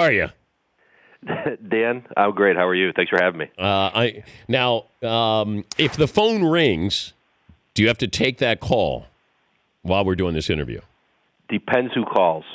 are you? Dan, I'm great. How are you? Thanks for having me. If the phone rings, do you have to take that call while we're doing this interview? Depends who calls.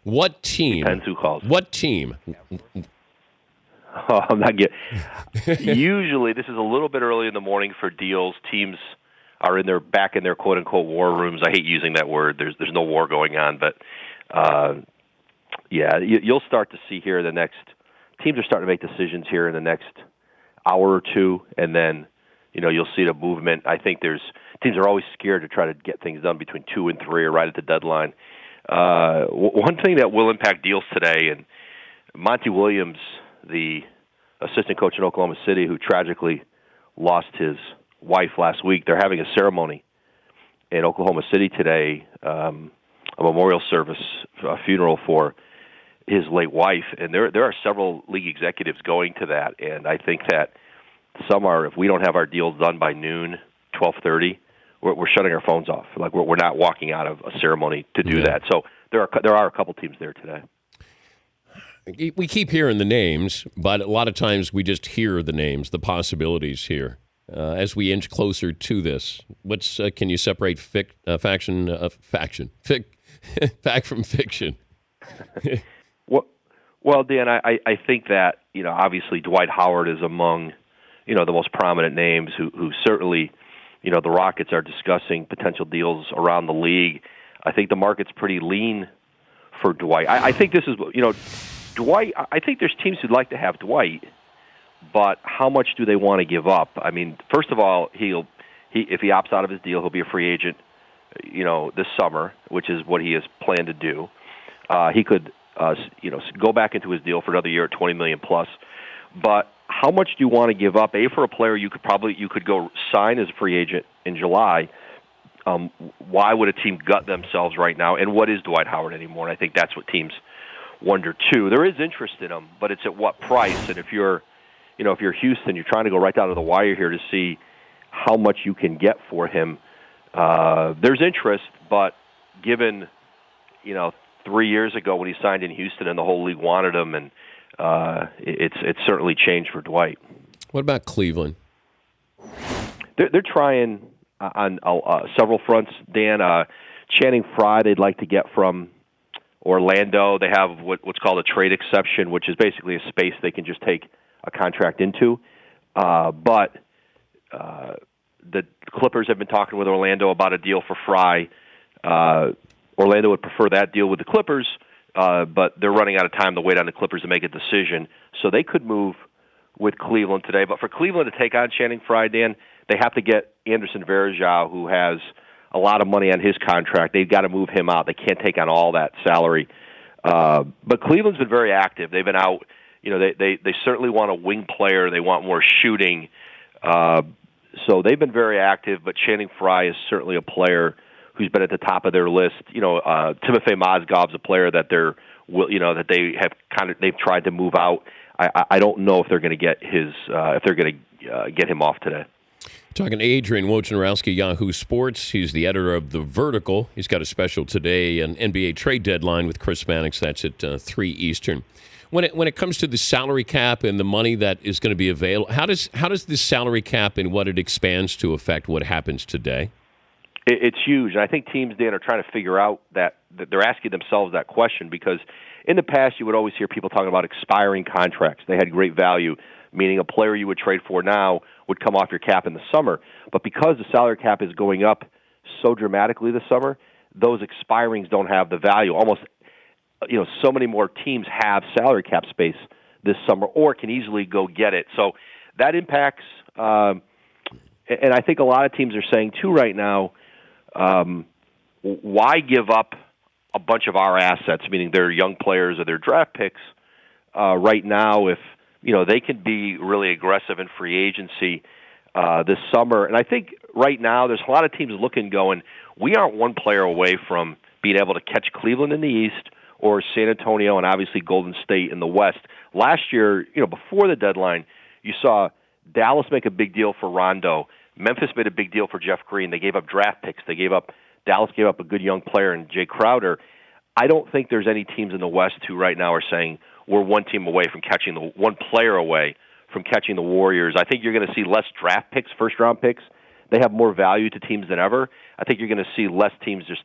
What team? Depends who calls. What team? Oh, I'm not getting. Usually, this is a little bit early in the morning for deals. Teams are back in their quote unquote war rooms. I hate using that word. There's no war going on, but you'll start to see here the next. Teams are starting to make decisions here in the next hour or two, and then you'll see the movement. I think teams are always scared to try to get things done between 2 and 3 or right at the deadline. One thing that will impact deals today, and Monty Williams, the assistant coach in Oklahoma City, who tragically lost his wife last week, they're having a ceremony in Oklahoma City today, a memorial service, a funeral for his late wife, and there are several league executives going to that, and I think that some are, if we don't have our deals done by noon, 12:30, we're shutting our phones off. Like we're not walking out of a ceremony to do that. So there are a couple teams there today. We keep hearing the names, but a lot of times we just hear the names, the possibilities here. As we inch closer to this, can you separate fact from fiction? Well, Dan, I think that obviously Dwight Howard is among the most prominent names who certainly the Rockets are discussing potential deals around the league. I think the market's pretty lean for Dwight. I think this is Dwight. I think there's teams who'd like to have Dwight, but how much do they want to give up? I mean, first of all, if he opts out of his deal, he'll be a free agent this summer, which is what he has planned to do. He could go back into his deal for another year at $20 million plus. But how much do you want to give up? For a player you could go sign as a free agent in July. Why would a team gut themselves right now? And what is Dwight Howard anymore? And I think that's what teams wonder too. There is interest in him, but it's at what price? And if you're Houston, you're trying to go right down to the wire here to see how much you can get for him. There's interest, but given 3 years ago when he signed in Houston and the whole league wanted him, and it's certainly changed for Dwight. What about Cleveland? They're trying on several fronts, Dan. Channing Frye they'd like to get from Orlando. They have what's called a trade exception, which is basically a space they can just take a contract into. But the Clippers have been talking with Orlando about a deal for Frye. Orlando would prefer that deal with the Clippers, but they're running out of time to wait on the Clippers to make a decision. So they could move with Cleveland today. But for Cleveland to take on Channing Frye, Dan, they have to get Anderson Varejao, who has a lot of money on his contract. They've got to move him out. They can't take on all that salary. But Cleveland's been very active. They've been out. They certainly want a wing player. They want more shooting. So they've been very active, but Channing Frye is certainly a player who's been at the top of their list. Timofey Mozgov's a player that they've tried to move out. I don't know if they're going to get get him off today. Talking to Adrian Wojnarowski, Yahoo Sports. He's the editor of The Vertical. He's got a special today, an NBA trade deadline with Chris Mannix. That's at 3 Eastern. When it comes to the salary cap and the money that is going to be available, how does this salary cap and what it expands to affect what happens today? It's huge, and I think teams, Dan, are trying to figure out that they're asking themselves that question because in the past you would always hear people talking about expiring contracts. They had great value, meaning a player you would trade for now would come off your cap in the summer. But because the salary cap is going up so dramatically this summer, those expirings don't have the value. Almost, so many more teams have salary cap space this summer or can easily go get it. So that impacts, and I think a lot of teams are saying too right now, why give up a bunch of our assets, meaning their young players or their draft picks, right now if they can be really aggressive in free agency this summer? And I think right now there's a lot of teams looking, going, we aren't one player away from being able to catch Cleveland in the East or San Antonio and obviously Golden State in the West. Last year, before the deadline, you saw Dallas make a big deal for Rondo. Memphis made a big deal for Jeff Green. They gave up draft picks. Dallas gave up a good young player in Jay Crowder. I don't think there's any teams in the West who right now are saying we're one team away from catching one player away from catching the Warriors. I think you're going to see less draft picks, first-round picks. They have more value to teams than ever. I think you're going to see less teams just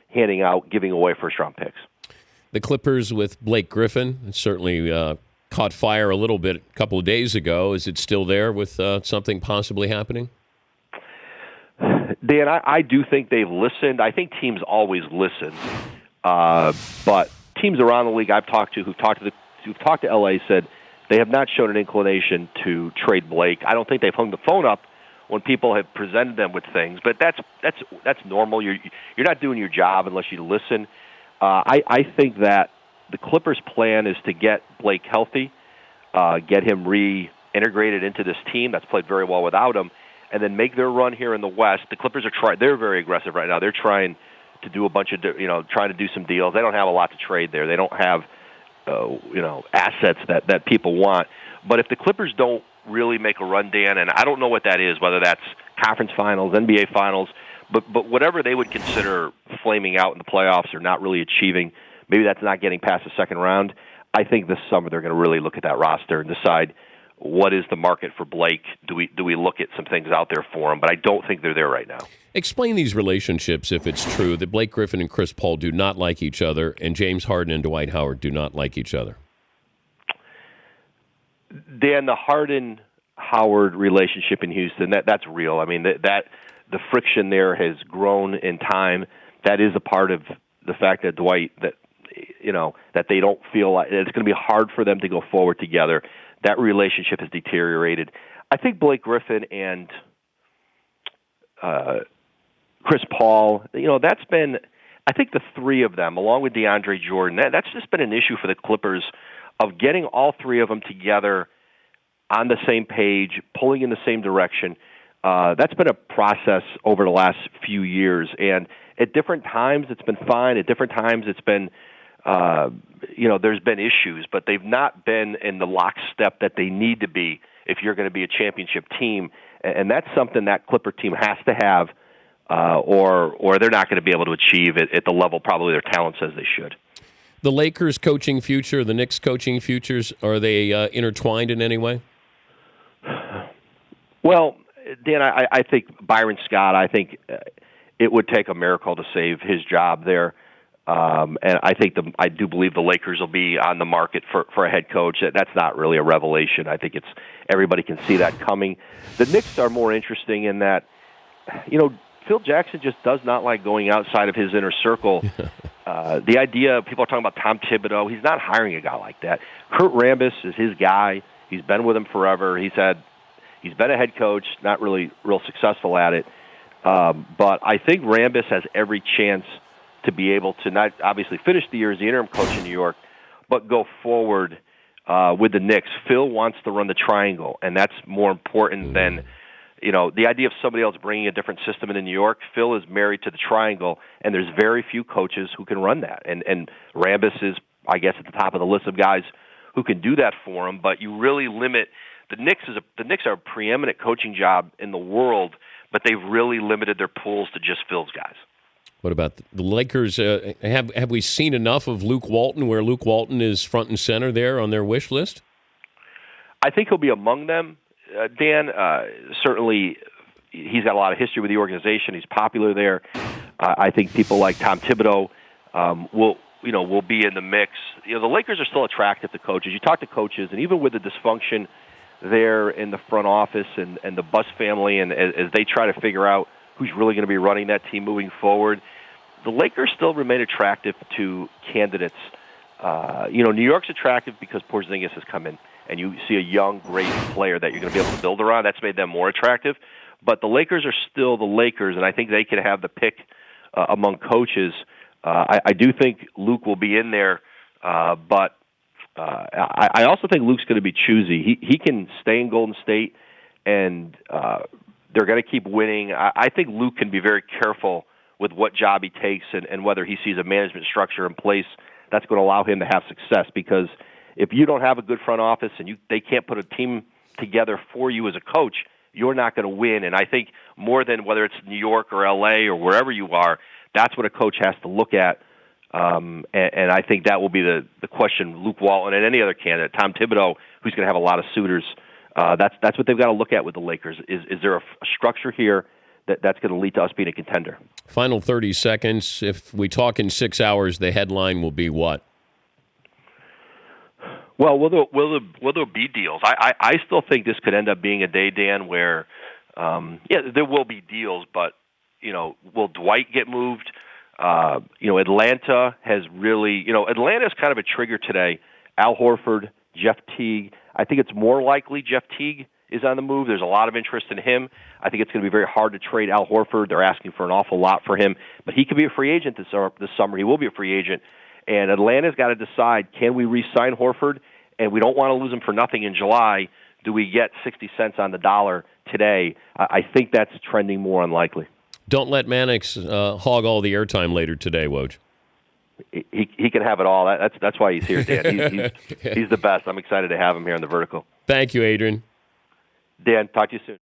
handing out, giving away first-round picks. The Clippers with Blake Griffin certainly caught fire a little bit a couple of days ago. Is it still there with something possibly happening? Dan, I do think they've listened. I think teams always listen. But teams around the league I've talked to who've talked to LA said they have not shown an inclination to trade Blake. I don't think they've hung the phone up when people have presented them with things, but that's normal. You're not doing your job unless you listen. I think that the Clippers' plan is to get Blake healthy, get him reintegrated into this team that's played very well without him, and then make their run here in the West. The Clippers they're very aggressive right now. They're trying to do a bunch of, trying to do some deals. They don't have a lot to trade there. They don't have, assets that people want. But if the Clippers don't really make a run, Dan, and I don't know what that is, whether that's conference finals, NBA finals, but whatever they would consider flaming out in the playoffs or not really achieving, maybe that's not getting past the second round. I think this summer they're going to really look at that roster and decide what is the market for Blake. Do we look at some things out there for him? But I don't think they're there right now. Explain these relationships if it's true that Blake Griffin and Chris Paul do not like each other and James Harden and Dwight Howard do not like each other. Dan, the Harden-Howard relationship in Houston, that's real. I mean, that the friction there has grown in time. That is a part of the fact that Dwight, that they don't feel like it's going to be hard for them to go forward together. That relationship has deteriorated. I think Blake Griffin and Chris Paul, that's been, I think the three of them, along with DeAndre Jordan, that's just been an issue for the Clippers of getting all three of them together on the same page, pulling in the same direction. That's been a process over the last few years, and at different times it's been fine. At different times it's been, there's been issues, but they've not been in the lockstep that they need to be if you're going to be a championship team, and that's something that Clipper team has to have, or they're not going to be able to achieve it at the level probably their talent says they should. The Lakers' coaching future, the Knicks' coaching futures, are they intertwined in any way? Well, Dan, I think Byron Scott, it would take a miracle to save his job there. And I do believe the Lakers will be on the market for a head coach. That's not really a revelation. I think everybody can see that coming. The Knicks are more interesting in that, Phil Jackson just does not like going outside of his inner circle. The idea, people are talking about Tom Thibodeau. He's not hiring a guy like that. Kurt Rambis is his guy. He's been with him forever. He's been a head coach, not really real successful at it. But I think Rambis has every chance to be able to not obviously finish the year as the interim coach in New York, but go forward with the Knicks. Phil wants to run the triangle, and that's more important than the idea of somebody else bringing a different system into New York. Phil is married to the triangle, and there's very few coaches who can run that. And Rambis is, I guess, at the top of the list of guys who can do that for him. But you really limit the Knicks. The Knicks are a preeminent coaching job in the world, but they've really limited their pools to just Phil's guys. What about the Lakers? Have we seen enough of Luke Walton, where Luke Walton is front and center there on their wish list? I think he'll be among them. Dan, certainly he's got a lot of history with the organization. He's popular there. I think people like Tom Thibodeau will be in the mix. The Lakers are still attractive to coaches. You talk to coaches, and even with the dysfunction there in the front office and the Buss family, and as they try to figure out who's really going to be running that team moving forward, the Lakers still remain attractive to candidates. New York's attractive because Porzingis has come in, and you see a young, great player that you're going to be able to build around. That's made them more attractive. But the Lakers are still the Lakers, and I think they can have the pick among coaches. I do think Luke will be in there, but I also think Luke's going to be choosy. He can stay in Golden State, and they're going to keep winning. I think Luke can be very careful with what job he takes and whether he sees a management structure in place that's going to allow him to have success. Because if you don't have a good front office and they can't put a team together for you as a coach, you're not going to win. And I think more than whether it's New York or L.A. or wherever you are, that's what a coach has to look at And I think that will be the question Luke Walton and any other candidate, Tom Thibodeau, who's going to have a lot of suitors. That's what they've got to look at with the Lakers. Is there a structure here that's going to lead to us being a contender? Final 30 seconds. If we talk in 6 hours, the headline will be what? Well, will there be deals? I still think this could end up being a day, Dan, where there will be deals, but will Dwight get moved? Atlanta has really, Atlanta's kind of a trigger today. Al Horford, Jeff Teague. I think it's more likely Jeff Teague is on the move. There's a lot of interest in him. I think it's going to be very hard to trade Al Horford. They're asking for an awful lot for him, but he could be a free agent this summer. He will be a free agent. And Atlanta's got to decide, can we re-sign Horford? And we don't want to lose him for nothing in July. Do we get 60 cents on the dollar today? I think that's trending more unlikely. Don't let Mannix hog all the airtime later today, Woj. He can have it all. That's why he's here, Dan. He's the best. I'm excited to have him here in the Vertical. Thank you, Adrian. Dan, talk to you soon.